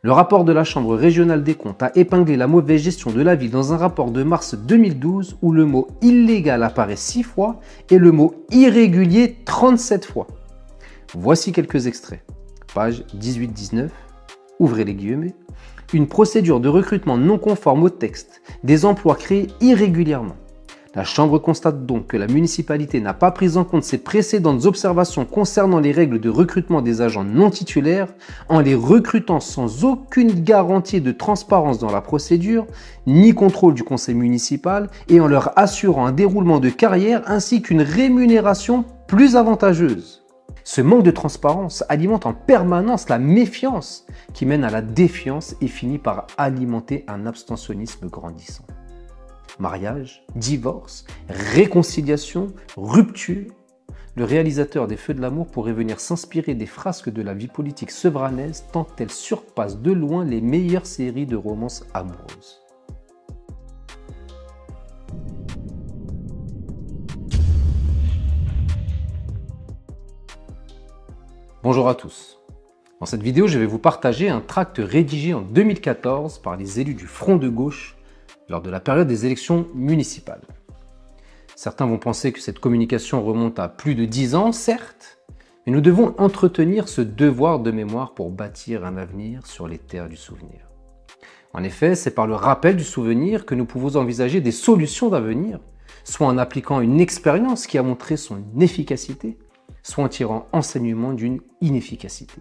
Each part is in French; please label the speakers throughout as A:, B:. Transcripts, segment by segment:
A: Le rapport de la Chambre régionale des comptes a épinglé la mauvaise gestion de la ville dans un rapport de mars 2012 où le mot « illégal » apparaît 6 fois et le mot « irrégulier » 37 fois. Voici quelques extraits. Page 18-19, ouvrez les guillemets. Une procédure de recrutement non conforme au texte, des emplois créés irrégulièrement. La Chambre constate donc que la municipalité n'a pas pris en compte ses précédentes observations concernant les règles de recrutement des agents non titulaires en les recrutant sans aucune garantie de transparence dans la procédure, ni contrôle du conseil municipal et en leur assurant un déroulement de carrière ainsi qu'une rémunération plus avantageuse. Ce manque de transparence alimente en permanence la méfiance qui mène à la défiance et finit par alimenter un abstentionnisme grandissant. Mariage, divorce, réconciliation, rupture. Le réalisateur des Feux de l'amour pourrait venir s'inspirer des frasques de la vie politique sevranaise tant elles surpassent de loin les meilleures séries de romances amoureuses. Bonjour à tous. Dans cette vidéo, je vais vous partager un tract rédigé en 2014 par les élus du Front de gauche lors de la période des élections municipales. Certains vont penser que cette communication remonte à plus de 10 ans, certes, mais nous devons entretenir ce devoir de mémoire pour bâtir un avenir sur les terres du souvenir. En effet, c'est par le rappel du souvenir que nous pouvons envisager des solutions d'avenir, soit en appliquant une expérience qui a montré son efficacité, soit en tirant enseignement d'une inefficacité.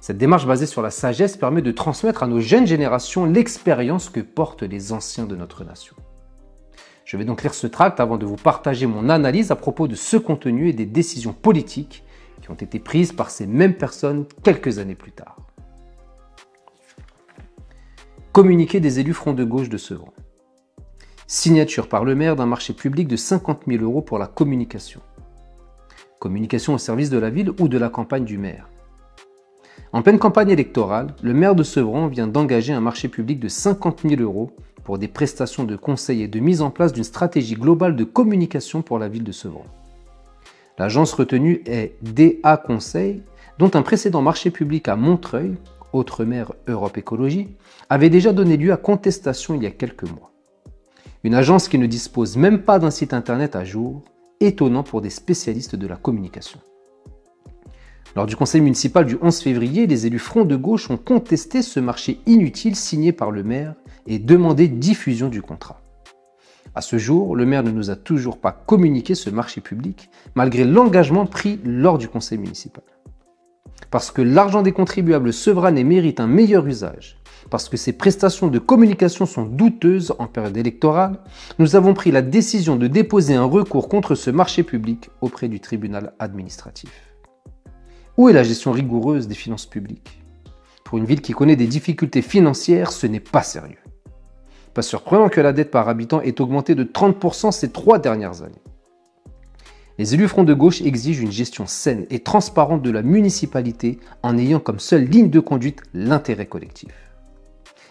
A: Cette démarche basée sur la sagesse permet de transmettre à nos jeunes générations l'expérience que portent les anciens de notre nation. Je vais donc lire ce tract avant de vous partager mon analyse à propos de ce contenu et des décisions politiques qui ont été prises par ces mêmes personnes quelques années plus tard. Communiqué des élus Front de gauche de Sevran. Signature par le maire d'un marché public de 50 000 € pour la communication. Communication au service de la ville ou de la campagne du maire. En pleine campagne électorale, le maire de Sevran vient d'engager un marché public de 50 000 € pour des prestations de conseil et de mise en place d'une stratégie globale de communication pour la ville de Sevran. L'agence retenue est DA Conseil, dont un précédent marché public à Montreuil, autre maire Europe Écologie, avait déjà donné lieu à contestation il y a quelques mois. Une agence qui ne dispose même pas d'un site internet à jour, étonnant pour des spécialistes de la communication. Lors du conseil municipal du 11 février, les élus Front de gauche ont contesté ce marché inutile signé par le maire et demandé diffusion du contrat. À ce jour, le maire ne nous a toujours pas communiqué ce marché public, malgré l'engagement pris lors du conseil municipal. Parce que l'argent des contribuables sevranais mérite un meilleur usage, parce que ces prestations de communication sont douteuses en période électorale, nous avons pris la décision de déposer un recours contre ce marché public auprès du tribunal administratif. Où est la gestion rigoureuse des finances publiques? Pour une ville qui connaît des difficultés financières, ce n'est pas sérieux. Pas surprenant que la dette par habitant ait augmenté de 30% ces 3 dernières années. Les élus Front de gauche exigent une gestion saine et transparente de la municipalité en ayant comme seule ligne de conduite l'intérêt collectif.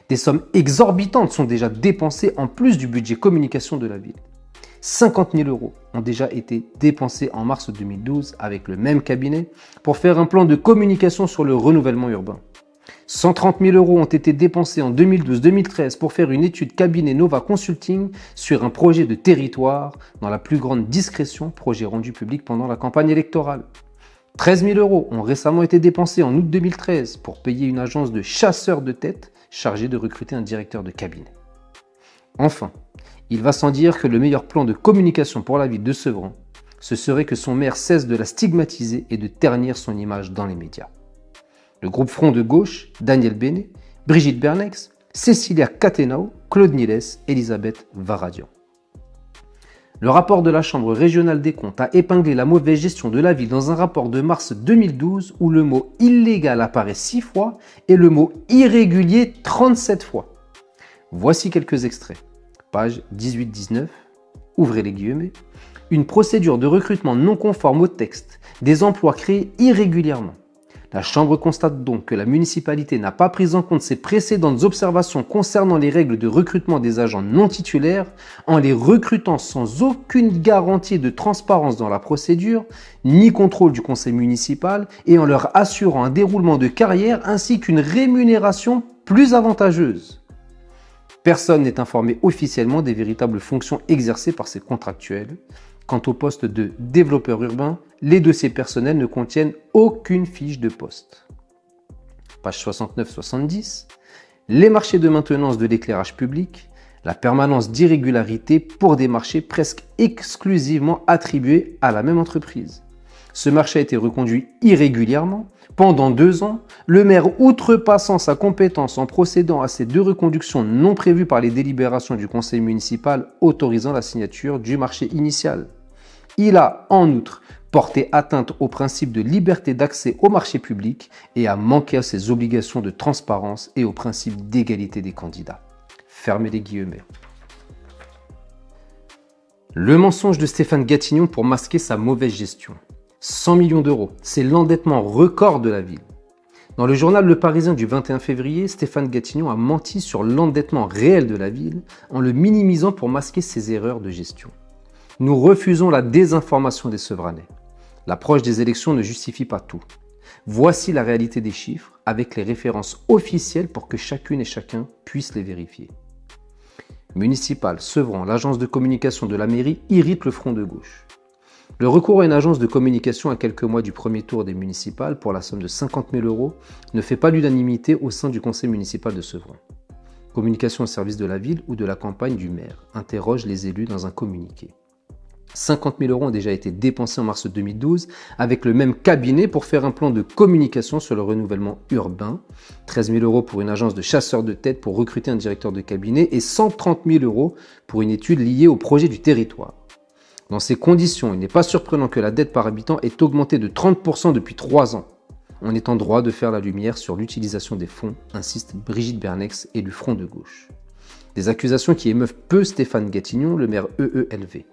A: Des sommes exorbitantes sont déjà dépensées en plus du budget communication de la ville. 50 000 € ont déjà été dépensés en mars 2012 avec le même cabinet pour faire un plan de communication sur le renouvellement urbain. 130 000 € ont été dépensés en 2012-2013 pour faire une étude cabinet Nova Consulting sur un projet de territoire dans la plus grande discrétion, projet rendu public pendant la campagne électorale. 13 000 € ont récemment été dépensés en août 2013 pour payer une agence de chasseurs de tête chargée de recruter un directeur de cabinet. Enfin, il va sans dire que le meilleur plan de communication pour la ville de Sevran, ce serait que son maire cesse de la stigmatiser et de ternir son image dans les médias. Le groupe Front de gauche, Daniel Bénet, Brigitte Bernex, Cécilia Catenau, Claude Niles, Elisabeth Varadian. Le rapport de la Chambre régionale des comptes a épinglé la mauvaise gestion de la ville dans un rapport de mars 2012 où le mot « illégal » apparaît 6 fois et le mot « irrégulier » 37 fois. Voici quelques extraits. Page 18-19, ouvrez les guillemets. Une procédure de recrutement non conforme au texte, des emplois créés irrégulièrement. La Chambre constate donc que la municipalité n'a pas pris en compte ses précédentes observations concernant les règles de recrutement des agents non titulaires en les recrutant sans aucune garantie de transparence dans la procédure, ni contrôle du conseil municipal et en leur assurant un déroulement de carrière ainsi qu'une rémunération plus avantageuse. Personne n'est informé officiellement des véritables fonctions exercées par ces contractuels. Quant au poste de développeur urbain, les dossiers personnels ne contiennent aucune fiche de poste. Page 69-70. Les marchés de maintenance de l'éclairage public, la permanence d'irrégularités pour des marchés presque exclusivement attribués à la même entreprise. Ce marché a été reconduit irrégulièrement. Pendant 2 ans, le maire, outrepassant sa compétence en procédant à ces 2 reconductions non prévues par les délibérations du conseil municipal autorisant la signature du marché initial. Il a, en outre, porté atteinte au principe de liberté d'accès au marché public et a manqué à ses obligations de transparence et au principe d'égalité des candidats. Fermez les guillemets. Le mensonge de Stéphane Gatignon pour masquer sa mauvaise gestion. 100 millions d'euros, c'est l'endettement record de la ville. Dans le journal Le Parisien du 21 février, Stéphane Gatignon a menti sur l'endettement réel de la ville en le minimisant pour masquer ses erreurs de gestion. Nous refusons la désinformation des Sevranais. L'approche des élections ne justifie pas tout. Voici la réalité des chiffres avec les références officielles pour que chacune et chacun puisse les vérifier. Municipal, Sevran, l'agence de communication de la mairie irrite le front de gauche. Le recours à une agence de communication à quelques mois du premier tour des municipales pour la somme de 50 000 € ne fait pas l'unanimité au sein du conseil municipal de Sevran. Communication au service de la ville ou de la campagne du maire, interroge les élus dans un communiqué. 50 000 € ont déjà été dépensés en mars 2012 avec le même cabinet pour faire un plan de communication sur le renouvellement urbain, 13 000 € pour une agence de chasseurs de tête pour recruter un directeur de cabinet et 130 000 € pour une étude liée au projet du territoire. Dans ces conditions, il n'est pas surprenant que la dette par habitant ait augmenté de 30% depuis 3 ans. On est en droit de faire la lumière sur l'utilisation des fonds, insiste Brigitte Bernex, élue Front de gauche. Des accusations qui émeuvent peu Stéphane Gatignon, le maire EELV.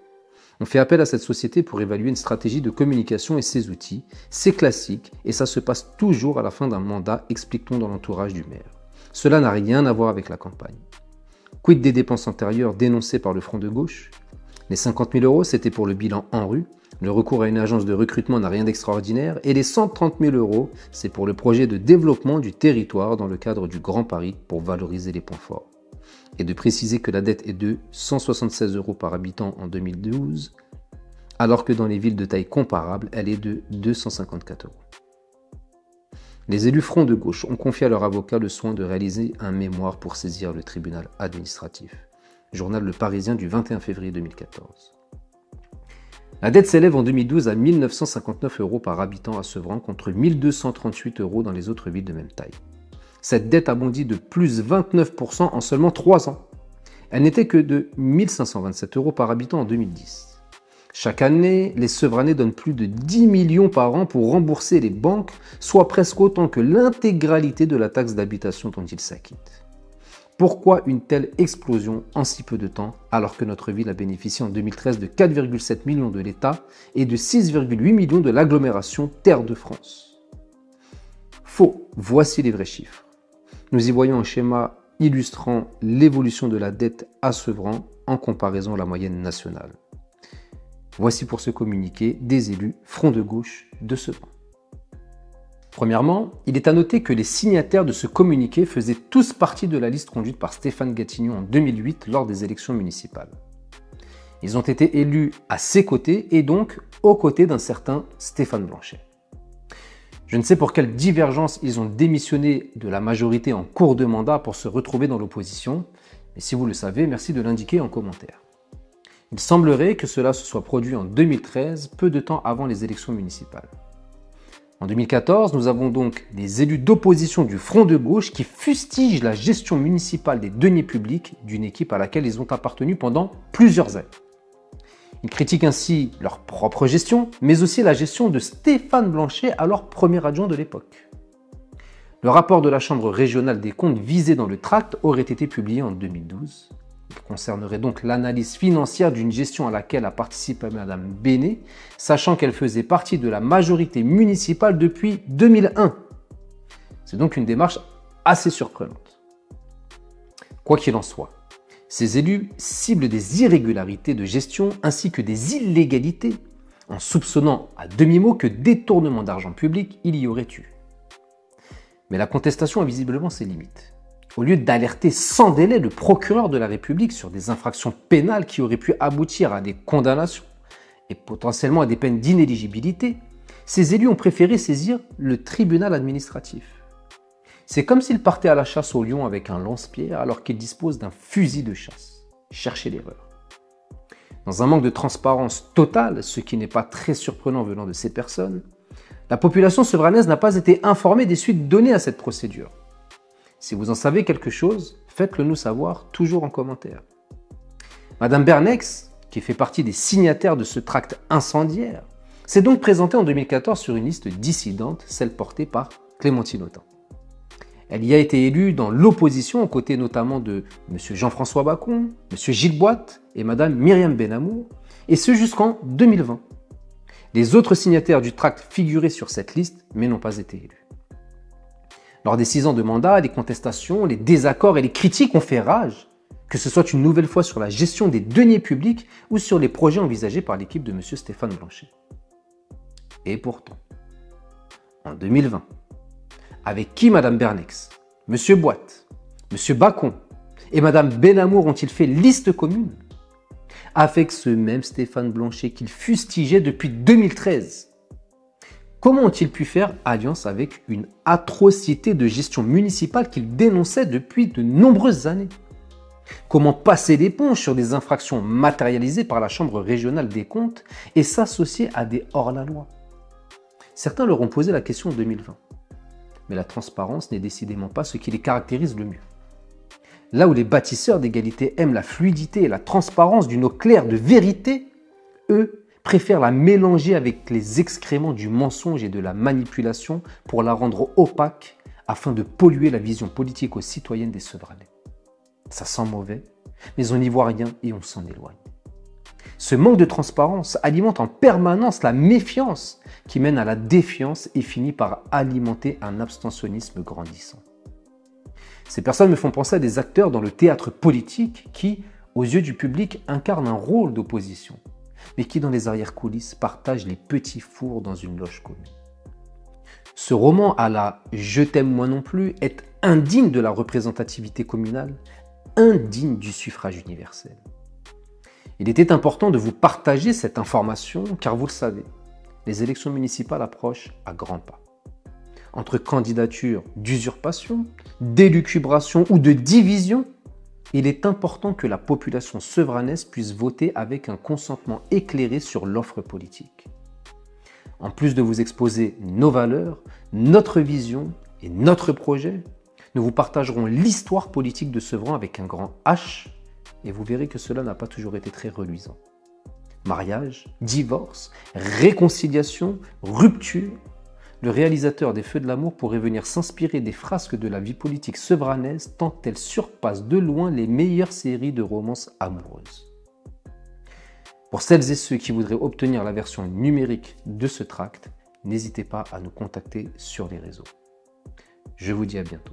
A: On fait appel à cette société pour évaluer une stratégie de communication et ses outils. C'est classique et ça se passe toujours à la fin d'un mandat, explique-t-on dans l'entourage du maire. Cela n'a rien à voir avec la campagne. Quid des dépenses antérieures dénoncées par le Front de gauche ? Les 50 000 €, c'était pour le bilan en rue. Le recours à une agence de recrutement n'a rien d'extraordinaire. Et les 130 000 €, c'est pour le projet de développement du territoire dans le cadre du Grand Paris pour valoriser les points forts. Et de préciser que la dette est de 176 € par habitant en 2012, alors que dans les villes de taille comparable, elle est de 254 €. Les élus Front de gauche ont confié à leur avocat le soin de réaliser un mémoire pour saisir le tribunal administratif. Journal Le Parisien du 21 février 2014. La dette s'élève en 2012 à 1 959 € par habitant à Sevran contre 1 238 € dans les autres villes de même taille. Cette dette a bondi de plus 29% en seulement 3 ans. Elle n'était que de 1 527 € par habitant en 2010. Chaque année, les Sevranais donnent plus de 10 millions par an pour rembourser les banques, soit presque autant que l'intégralité de la taxe d'habitation dont ils s'acquittent. Pourquoi une telle explosion en si peu de temps, alors que notre ville a bénéficié en 2013 de 4,7 millions de l'État et de 6,8 millions de l'agglomération Terre de France? Faux, voici les vrais chiffres. Nous y voyons un schéma illustrant l'évolution de la dette à Sevran en comparaison à la moyenne nationale. Voici pour ce communiqué des élus Front de gauche de Sevran. Premièrement, il est à noter que les signataires de ce communiqué faisaient tous partie de la liste conduite par Stéphane Gatignon en 2008 lors des élections municipales. Ils ont été élus à ses côtés et donc aux côtés d'un certain Stéphane Blanchet. Je ne sais pour quelle divergence ils ont démissionné de la majorité en cours de mandat pour se retrouver dans l'opposition, mais si vous le savez, merci de l'indiquer en commentaire. Il semblerait que cela se soit produit en 2013, peu de temps avant les élections municipales. En 2014, nous avons donc des élus d'opposition du Front de gauche qui fustigent la gestion municipale des deniers publics d'une équipe à laquelle ils ont appartenu pendant plusieurs années. Ils critiquent ainsi leur propre gestion, mais aussi la gestion de Stéphane Blanchet, alors premier adjoint de l'époque. Le rapport de la Chambre régionale des comptes visé dans le tract aurait été publié en 2012. Il concernerait donc l'analyse financière d'une gestion à laquelle a participé Madame Bénet, sachant qu'elle faisait partie de la majorité municipale depuis 2001. C'est donc une démarche assez surprenante. Quoi qu'il en soit, ces élus ciblent des irrégularités de gestion ainsi que des illégalités en soupçonnant à demi-mot que détournement d'argent public il y aurait eu. Mais la contestation a visiblement ses limites. Au lieu d'alerter sans délai le procureur de la République sur des infractions pénales qui auraient pu aboutir à des condamnations et potentiellement à des peines d'inéligibilité, ces élus ont préféré saisir le tribunal administratif. C'est comme s'ils partaient à la chasse au lion avec un lance-pierre alors qu'ils disposent d'un fusil de chasse. Cherchez l'erreur. Dans un manque de transparence totale, ce qui n'est pas très surprenant venant de ces personnes, la population souverainaise n'a pas été informée des suites données à cette procédure. Si vous en savez quelque chose, faites-le nous savoir, toujours en commentaire. Madame Bernex, qui fait partie des signataires de ce tract incendiaire, s'est donc présentée en 2014 sur une liste dissidente, celle portée par Clémentine Autain. Elle y a été élue dans l'opposition, aux côtés notamment de M. Jean-François Bacon, M. Gilles Boite et Mme Myriam Benhamour, et ce jusqu'en 2020. Les autres signataires du tract figuraient sur cette liste, mais n'ont pas été élus. Lors des 6 ans de mandat, les contestations, les désaccords et les critiques ont fait rage, que ce soit une nouvelle fois sur la gestion des deniers publics ou sur les projets envisagés par l'équipe de M. Stéphane Blanchet. Et pourtant, en 2020, avec qui Mme Bernex, M. Boite, M. Bacon et Mme Benhamour ont-ils fait liste commune? Avec ce même Stéphane Blanchet qu'ils fustigeaient depuis 2013. Comment ont-ils pu faire alliance avec une atrocité de gestion municipale qu'ils dénonçaient depuis de nombreuses années? Comment passer l'éponge sur des infractions matérialisées par la Chambre régionale des comptes et s'associer à des hors-la-loi? Certains leur ont posé la question en 2020. Mais la transparence n'est décidément pas ce qui les caractérise le mieux. Là où les bâtisseurs d'égalité aiment la fluidité et la transparence d'une eau claire de vérité, eux préfèrent la mélanger avec les excréments du mensonge et de la manipulation pour la rendre opaque afin de polluer la vision politique aux citoyennes des Sevranais. Ça sent mauvais, mais on n'y voit rien et on s'en éloigne. Ce manque de transparence alimente en permanence la méfiance qui mène à la défiance et finit par alimenter un abstentionnisme grandissant. Ces personnes me font penser à des acteurs dans le théâtre politique qui, aux yeux du public, incarnent un rôle d'opposition, mais qui dans les arrière-coulisses partagent les petits fours dans une loge commune. Ce roman à la « Je t'aime moi non plus » est indigne de la représentativité communale, indigne du suffrage universel. Il était important de vous partager cette information car vous le savez, les élections municipales approchent à grands pas. Entre candidatures d'usurpation, d'élucubration ou de division, il est important que la population sevranaise puisse voter avec un consentement éclairé sur l'offre politique. En plus de vous exposer nos valeurs, notre vision et notre projet, nous vous partagerons l'histoire politique de Sevran avec un grand H, et vous verrez que cela n'a pas toujours été très reluisant. Mariage, divorce, réconciliation, rupture, le réalisateur des Feux de l'amour pourrait venir s'inspirer des frasques de la vie politique sevranaise tant elles surpassent de loin les meilleures séries de romances amoureuses. Pour celles et ceux qui voudraient obtenir la version numérique de ce tract, n'hésitez pas à nous contacter sur les réseaux. Je vous dis à bientôt.